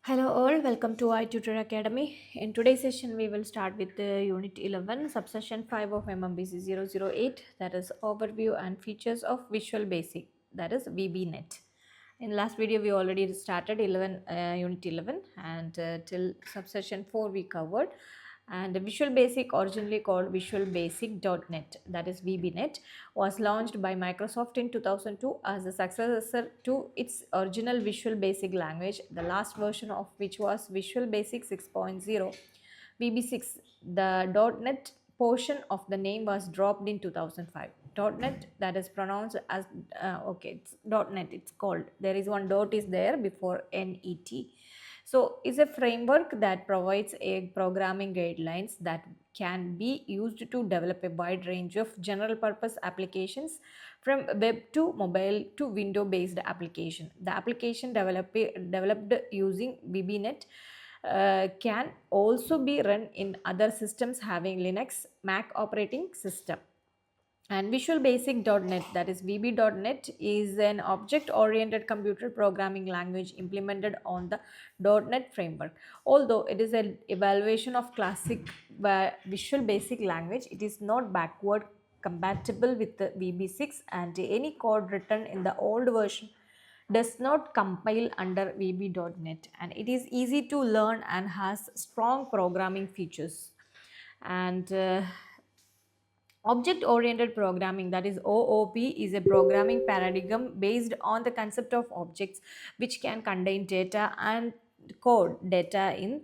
Hello all, welcome to i-tutor Academy. In today's session, we will start with the Unit 11, subsession 5 of Mmpc 008, that is Overview and Features of Visual Basic, that is VBNet. In last video, we already started Unit 11 and till subsession 4 we covered. And Visual Basic, originally called Visual Basic.net, that is VBNet, was launched by Microsoft in 2002 as a successor to its original Visual Basic language, the last version of which was Visual Basic 6.0. VB6. The .NET portion of the name was dropped in 2005. .NET, that is pronounced as it's .NET, it's called. There is one dot is there before NET. So is a framework that provides a programming guidelines that can be used to develop a wide range of general purpose applications from web to mobile to window based application. The application developed using VBNet can also be run in other systems having Linux, Mac operating system. And Visual Basic.net, that is VB.net, is an object-oriented computer programming language implemented on the .NET framework. Although it is an evaluation of classic Visual Basic language, it is not backward compatible with the VB6, and any code written in the old version does not compile under VB.net, and it is easy to learn and has strong programming features. And Object oriented programming, that is OOP, is a programming paradigm based on the concept of objects which can contain data and code data in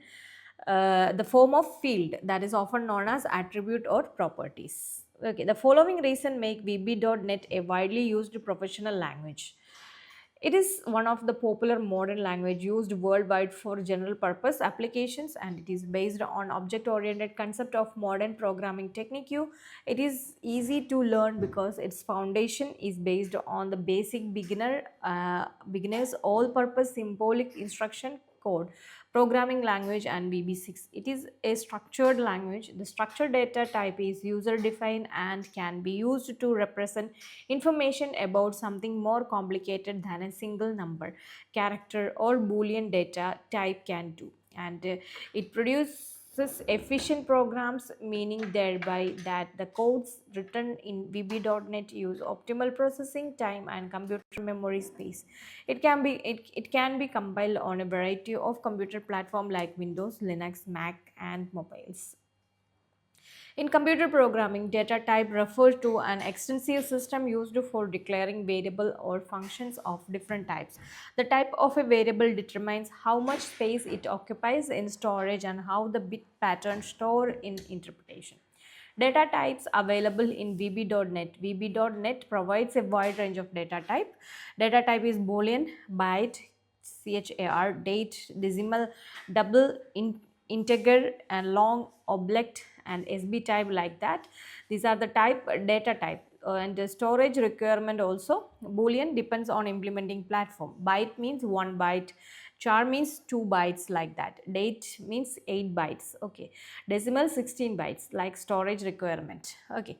the form of field, that is often known as attribute or properties. Okay, the following reason make VB.net a widely used professional language. It is one of the popular modern language used worldwide for general purpose applications, and it is based on object oriented concept of modern programming technique. It is easy to learn because its foundation is based on the basic beginners all purpose symbolic instruction code programming language and VB6. It is a structured language. The structured data type is user defined and can be used to represent information about something more complicated than a single number, character, or Boolean data type can do. And it produces efficient programs, meaning thereby that the codes written in VB.net use optimal processing time and computer memory space. It can be compiled on a variety of computer platforms like Windows, Linux, Mac, and mobiles. In computer programming, data type refers to an extensive system used for declaring variable or functions of different types. The type of a variable determines how much space it occupies in storage and how the bit pattern store in interpretation. Data types available in VB.net. VB.net provides a wide range of data type. Data type is Boolean, byte, char, date, decimal, double, integer, and long, oblect, and SB type, like that. These are the data type. And the storage requirement also. Boolean depends on implementing platform. Byte means 1 byte. Char means 2 bytes, like that. Date means 8 bytes. Okay. Decimal 16 bytes, like storage requirement. Okay.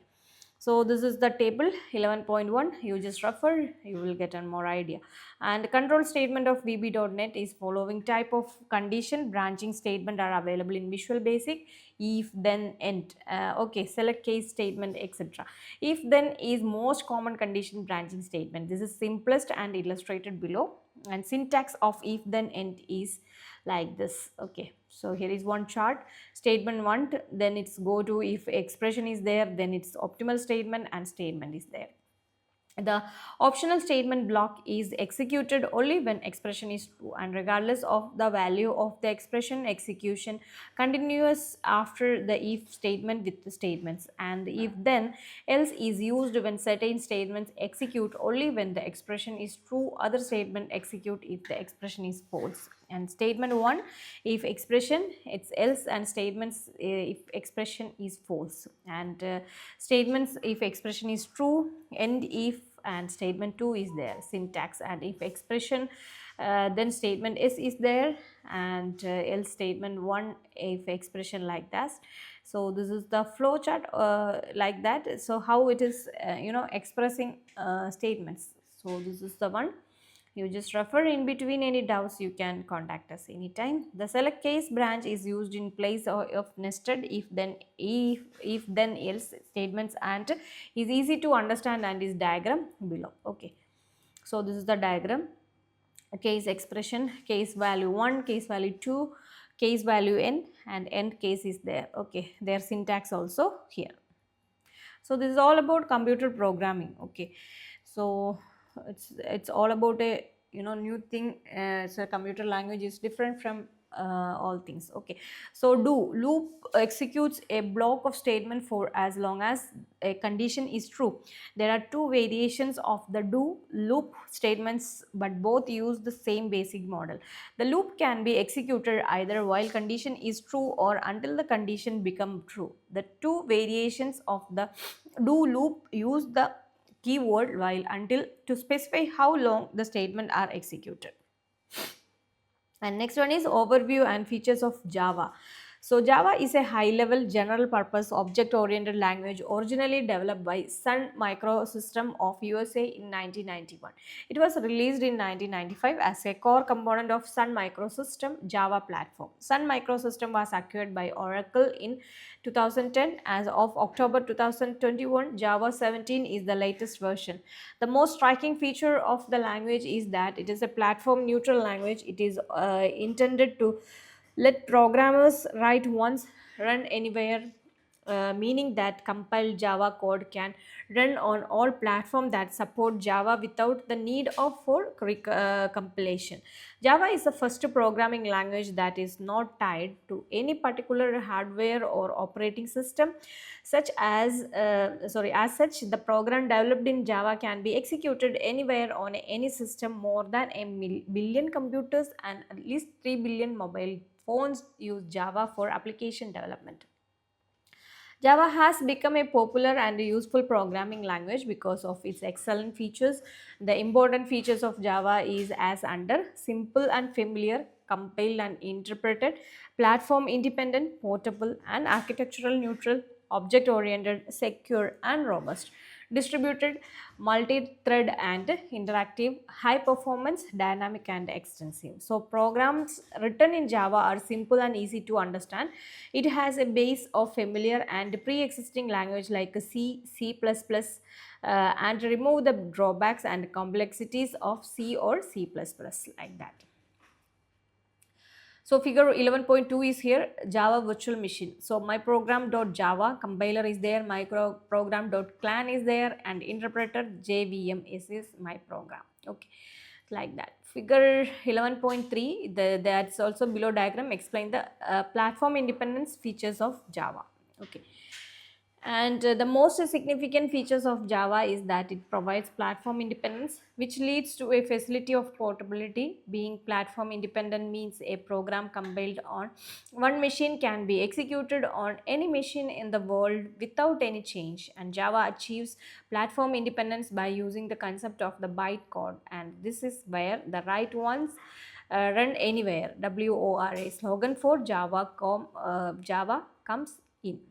So this is the table 11.1. You just refer, you will get a more idea. And control statement of VB.net is following type of condition branching statement are available in Visual Basic: if, then, end. Okay, select case statement, etc. If, then is most common condition branching statement. This is simplest and illustrated below. And syntax of if, then, end is like this. Okay, so here is one chart. Statement 1, then it's go to if expression is there, then it's optimal statement and statement is there. The optional statement block is executed only when expression is true, and regardless of the value of the expression, execution continues after the if statement with the statements. And if, then, else is used when certain statements execute only when the expression is true, other statement execute if the expression is false. And statement 1, if expression, it's else, and statements if expression is false. And statements if expression is true, end if, and statement 2 is there. Syntax: and if expression, then statement is there, and else statement 1 if expression, like that. So this is the flow chart like that. So how it is expressing statements. So this is the one. You just refer. In between any doubts, you can contact us anytime. The select case branch is used in place of nested if then else statements and is easy to understand and is diagram below. Okay, so this is the diagram. Case expression, case value 1, case value 2, case value n, and end case is there. Okay, their syntax also here. So this is all about computer programming. Okay, so it's all about a new thing. So computer language is different from all things. Okay, so do loop executes a block of statement for as long as a condition is true. There are two variations of the do loop statements, but both use the same basic model. The loop can be executed either while condition is true or until the condition become true. The two variations of the do loop use the keyword while until to specify how long the statement are executed. And next one is overview and features of Java. So Java is a high-level general-purpose object-oriented language originally developed by Sun Microsystem of USA in 1991. It was released in 1995 as a core component of Sun Microsystem Java platform. Sun Microsystem was acquired by Oracle in 2010. As of October 2021, Java 17 is the latest version. The most striking feature of the language is that it is a platform-neutral language. It is intended to let programmers write once, run anywhere, meaning that compiled Java code can run on all platforms that support Java without the need of for compilation. Java is the first programming language that is not tied to any particular hardware or operating system. As such, the program developed in Java can be executed anywhere on any system. More than a billion computers and at least 3 billion mobile phones use Java for application development. Java has become a popular and useful programming language because of its excellent features. The important features of Java is as under: simple and familiar, compiled and interpreted, platform independent, portable and architectural neutral, object oriented, secure and robust, distributed, multi-thread and interactive, high performance, dynamic and extensive. So programs written in Java are simple and easy to understand. It has a base of familiar and pre-existing language like C, C++, and remove the drawbacks and complexities of C or C++ like that. So figure 11.2 is here, Java virtual machine. So my program.java compiler is there, my program.clan is there, and interpreter JVM is my program. Okay, like that. Figure 11.3, that's also below diagram, explain the platform independence features of Java. Okay. And the most significant features of Java is that it provides platform independence, which leads to a facility of portability. Being platform independent means a program compiled on one machine can be executed on any machine in the world without any change. And Java achieves platform independence by using the concept of the bytecode, and this is where the write once, run anywhere, WORA slogan for Java comes in.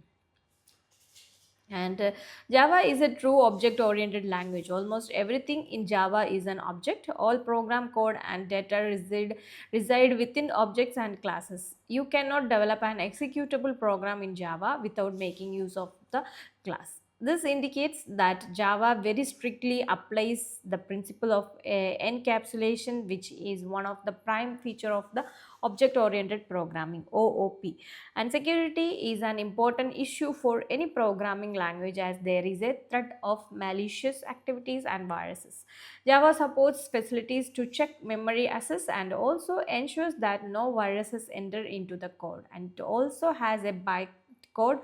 And Java is a true object oriented language. Almost everything in Java is an object. All program code and data reside within objects and classes. You cannot develop an executable program in Java without making use of the class. This indicates that Java very strictly applies the principle of encapsulation, which is one of the prime feature of the object-oriented programming, OOP. And security is an important issue for any programming language, as there is a threat of malicious activities and viruses. Java supports facilities to check memory access and also ensures that no viruses enter into the code. And it also has a bytecode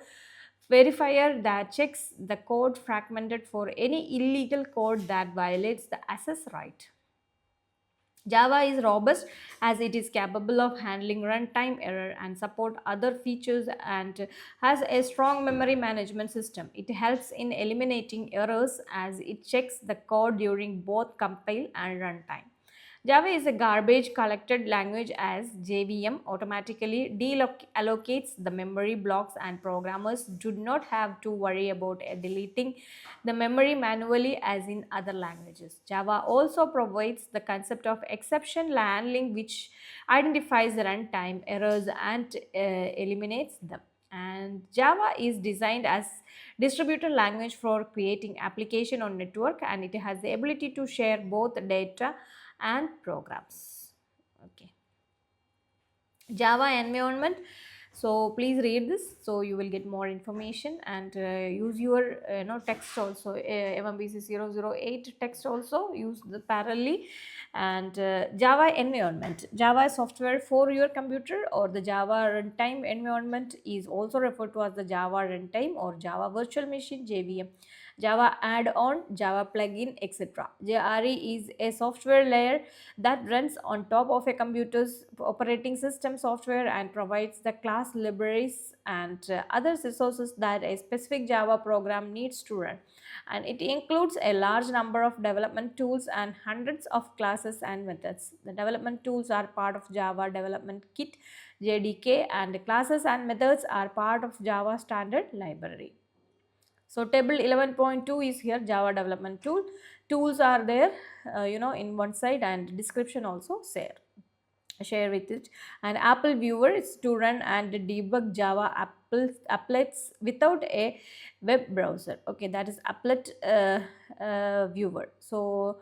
verifier that checks the code fragmented for any illegal code that violates the access right. Java is robust as it is capable of handling runtime error and support other features, and has a strong memory management system. It helps in eliminating errors as it checks the code during both compile and runtime. Java is a garbage collected language as JVM automatically deallocates the memory blocks, and programmers do not have to worry about deleting the memory manually as in other languages. Java also provides the concept of exception handling, which identifies the runtime errors and eliminates them. And Java is designed as distributed language for creating application on network, and it has the ability to share both data and programs. Okay, Java environment. So please read this so you will get more information, and use your text also, Mmpc 008 text also use the parallelly. And Java environment, Java software for your computer, or the Java runtime environment is also referred to as the Java runtime or Java virtual machine, JVM, Java add-on, Java plugin, etc. JRE is a software layer that runs on top of a computer's operating system software and provides the class libraries and other resources that a specific Java program needs to run. And it includes a large number of development tools and hundreds of classes and methods. The development tools are part of Java Development Kit JDK, and classes and methods are part of Java Standard Library. So table 11.2 is here, Java development tool. Tools are there, in one side, and description also share with it. And Apple Viewer is to run and debug Java applets without a web browser. Okay, that is applet viewer. So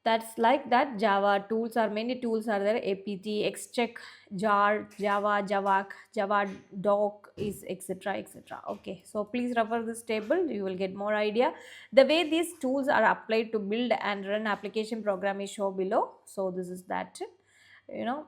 that's like that. Java tools are, many tools are there, apt, xcheck, jar, Java, javak, Java doc is, etc, etc. Okay, so please refer this table, you will get more idea. The way these tools are applied to build and run application program is shown below. So this is that, you know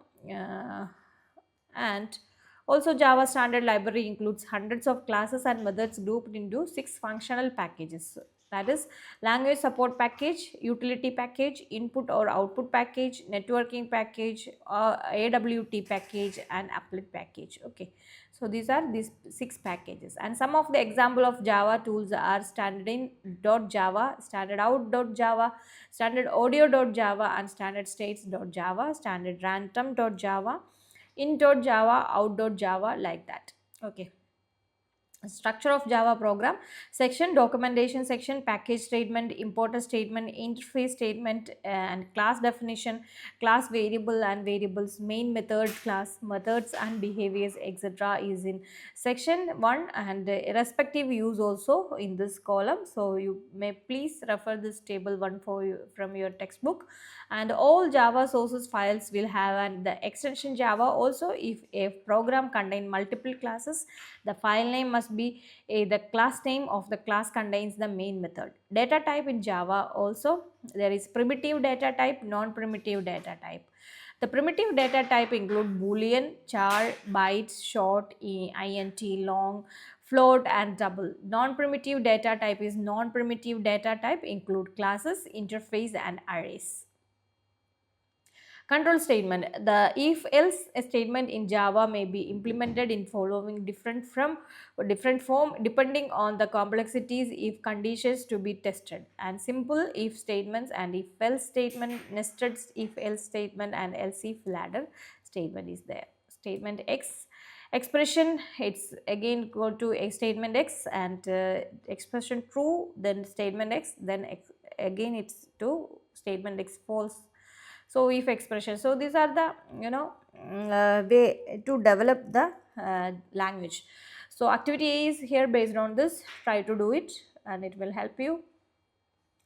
and also Java standard library includes hundreds of classes and methods grouped into 6 functional packages. That is language support package, utility package, input or output package, networking package, AWT package, and applet package. Okay, so these are these 6 packages, and some of the example of Java tools are standard in.java, standard out.java, standard audio.java, and standard states.java, standard random.java, in.java, out.java, like that. Okay, structure of Java program: section, documentation section, package statement, importer statement, interface statement, and class definition, class variable and variables, main method, class methods and behaviors, etc. is in section 1, and respective use also in this column. So you may please refer this table 1 for you from your textbook. And all Java sources files will have and the extension Java also. If a program contain multiple classes, the file name must be the class name of the class contains the main method. Data type in Java also, there is primitive data type, non-primitive data type. The primitive data type include boolean, char, bytes, short, int, long, float, and double. Non-primitive data type is non-primitive data type include classes, interface, and arrays. Control statement: the if-else statement in Java may be implemented in following different form depending on the complexities if conditions to be tested. And simple if statements and if-else statement, nested if-else statement, and else if ladder statement is there. Statement X expression, it's again go to a statement X, and expression true, then statement X, then again it's to statement X false. So if expression, so these are the way to develop the language. So activity A is here based on this, try to do it and it will help you.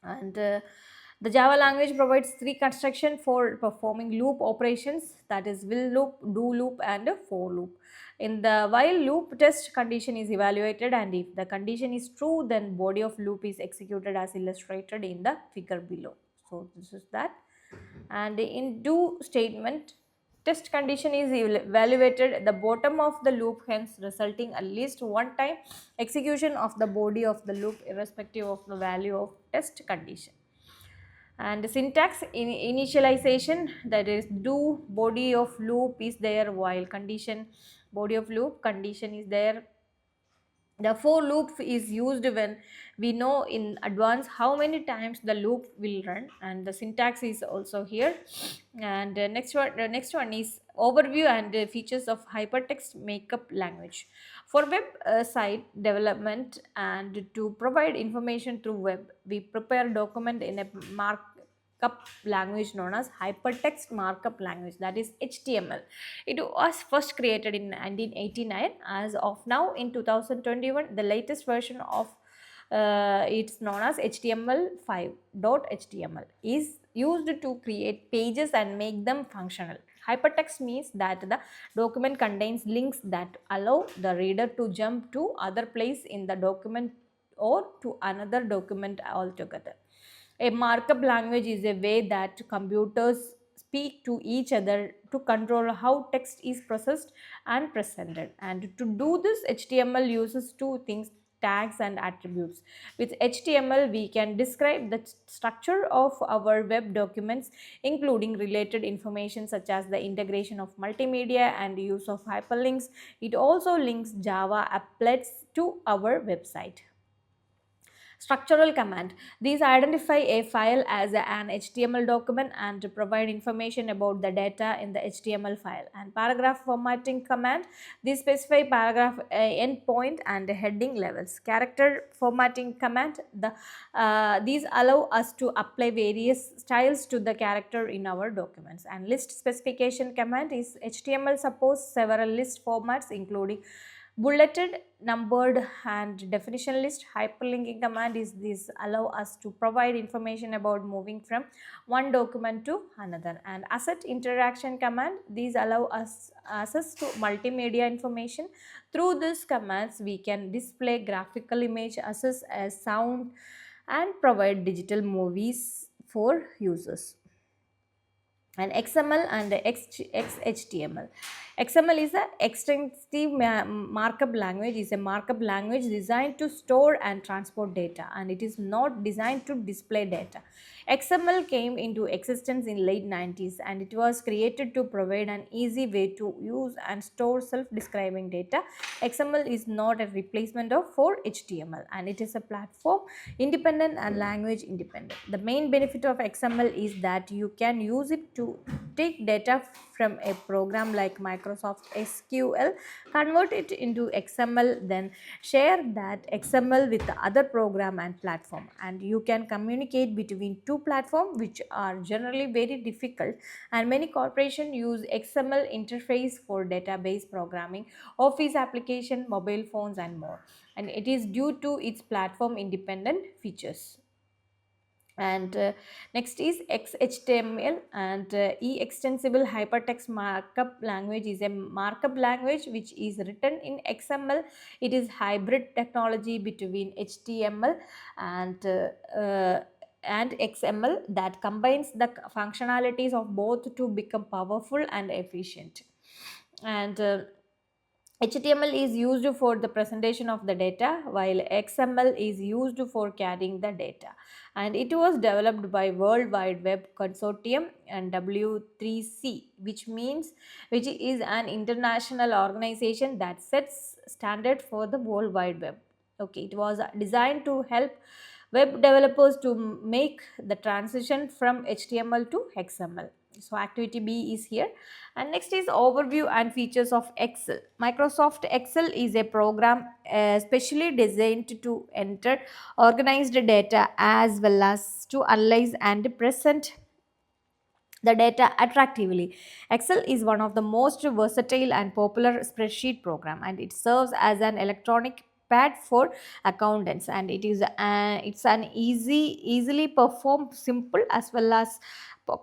And the Java language provides 3 construction for performing loop operations, that is will loop, do loop, and for loop. In the while loop, test condition is evaluated, and if the condition is true, then body of loop is executed as illustrated in the figure below. So this is that. And in do statement, test condition is evaluated at the bottom of the loop, hence resulting at least one time execution of the body of the loop irrespective of the value of test condition. And syntax in initialization, that is do body of loop is there while condition body of loop condition is there, The for loop is used when we know in advance how many times the loop will run, and the syntax is also here. And next one is overview and features of hypertext markup language for web site development. And to provide information through web, we prepare document in a markup language known as hypertext markup language, that is HTML. It was first created in 1989. As of now, in 2021, the latest version of it's known as HTML5.html is used to create pages and make them functional. Hypertext means that the document contains links that allow the reader to jump to other place in the document or to another document altogether. A markup language is a way that computers speak to each other to control how text is processed and presented. And to do this, HTML uses two things: tags and attributes. With HTML, we can describe the structure of our web documents, including related information such as the integration of multimedia and use of hyperlinks. It also links Java applets to our website. Structural command. These identify a file as an HTML document and provide information about the data in the HTML file. And paragraph formatting command. These specify paragraph endpoint and heading levels. Character formatting command. These allow us to apply various styles to the character in our documents. And list specification command is HTML supports several list formats, including bulleted, numbered, and definition list. Hyperlinking command is this allow us to provide information about moving from one document to another. And asset interaction command, these allow us access to multimedia information. Through these commands, we can display graphical image, access as sound, and provide digital movies for users. And XML and XHTML. XML is a extensive markup language. Is a markup language designed to store and transport data, and it is not designed to display data. XML came into existence in late 90s, and it was created to provide an easy way to use and store self-describing data. XML is not a replacement of for HTML, and it is a platform independent and language independent. The main benefit of XML is that you can use it to take data from a program like Microsoft SQL, convert it into XML, then share that XML with the other program and platform. And you can communicate between two platforms, which are generally very difficult. And many corporations use XML interface for database programming, office application, mobile phones, and more. And it is due to its platform independent features. And next is XHTML and extensible hypertext markup language is a markup language which is written in XML. It is hybrid technology between HTML and XML that combines the functionalities of both to become powerful and efficient. And HTML is used for the presentation of the data, while XML is used for carrying the data. And it was developed by World Wide Web Consortium and W3C, which is an international organization that sets standard for the World Wide Web. Okay, it was designed to help web developers to make the transition from HTML to XML. So activity B is here. And next is overview and features of Excel. Microsoft Excel is a program specially designed to enter organized data as well as to analyze and present the data attractively. Excel is one of the most versatile and popular spreadsheet program, and it serves as an electronic pad for accountants. And it's an easily performed simple as well as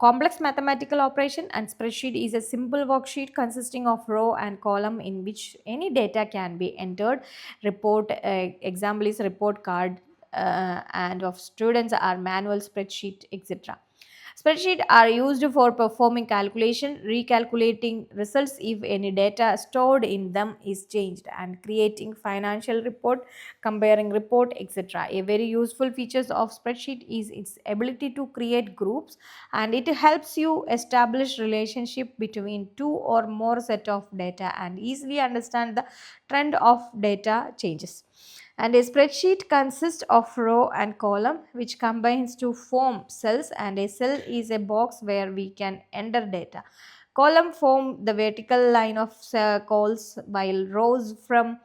complex mathematical operation. And spreadsheet is a simple worksheet consisting of row and column in which any data can be entered. Report example is report card, and of students are manual spreadsheet, etc. Spreadsheets are used for performing calculation, recalculating results if any data stored in them is changed, and creating financial report, comparing report, etc. A very useful feature of spreadsheet is its ability to create groups, and it helps you establish relationship between two or more set of data and easily understand the trend of data changes. And a spreadsheet consists of row and column which combines to form cells, and a cell is a box where we can enter data. Column form the vertical line of calls, while rows form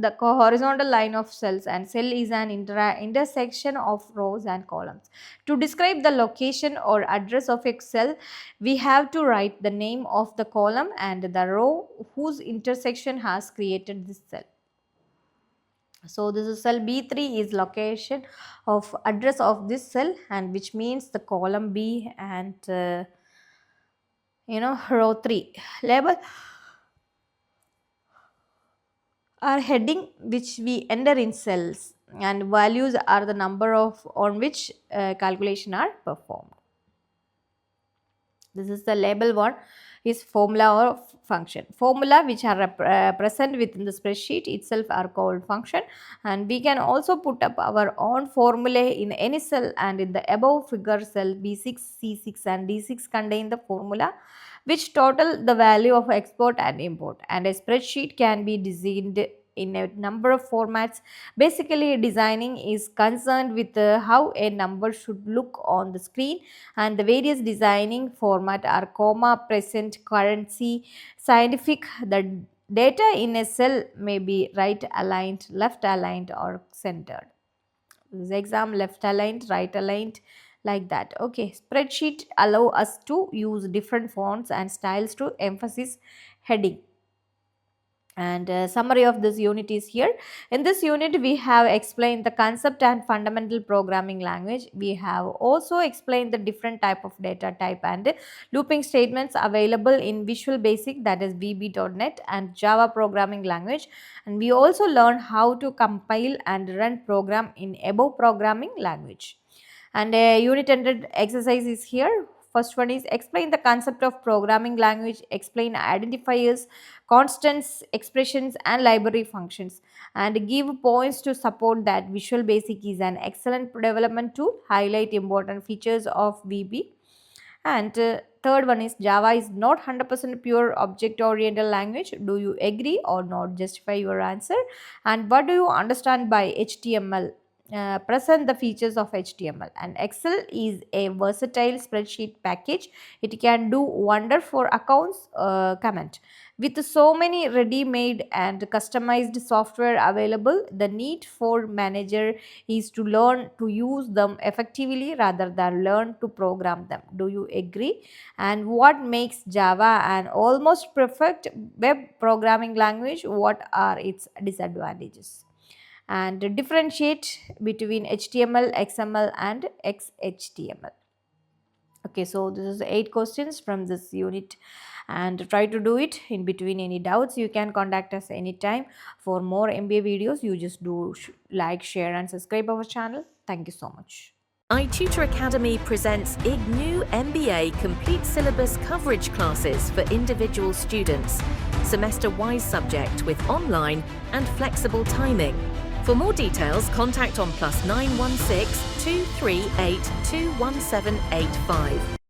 the horizontal line of cells, and cell is an intersection of rows and columns. To describe the location or address of a cell, we have to write the name of the column and the row whose intersection has created this cell. So this is cell B3 is location of address of this cell, and which means the column B, and row 3. Label are heading which we enter in cells, and values are the number of on which calculation are performed. This is the label 1 is formula or function. Formula which are present within the spreadsheet itself are called function, and we can also put up our own formula in any cell, and in the above figure cell B6, C6 and D6 contain the formula which total the value of export and import, and a spreadsheet can be designed in a number of formats. Basically, designing is concerned with how a number should look on the screen, and the various designing format are comma, present, currency, scientific. The data in a cell may be right aligned, left aligned or centered. This exam left aligned, right aligned, like that. Okay, spreadsheet allow us to use different fonts and styles to emphasize heading. And summary of this unit is here. In this unit we have explained the concept and fundamental programming language. We have also explained the different type of data type and looping statements available in Visual Basic, that is VB.NET, and Java programming language, and we also learn how to compile and run program in above programming language. And a unit ended exercise is here. First one is explain the concept of programming language, explain identifiers, constants, expressions and library functions, and give points to support that Visual Basic is an excellent development tool, highlight important features of VB. And third one is Java is not 100% pure object oriented language. Do you agree or not? Justify your answer. And what do you understand by HTML? Present the features of HTML. And Excel is a versatile spreadsheet package. It can do wonder for accounts. Comment. With so many ready-made and customized software available, the need for manager is to learn to use them effectively rather than learn to program them. Do you agree? And what makes Java an almost perfect web programming language? What are its disadvantages? And differentiate between HTML, XML and XHTML. Okay, so this is 8 questions from this unit, and try to do it. In between any doubts, you can contact us anytime. For more MBA videos, you just do like, share and subscribe our channel. Thank you so much. i-tutor Academy presents Ignou MBA complete syllabus coverage classes for individual students, semester-wise subject with online and flexible timing. For more details, contact on +916 238 21785.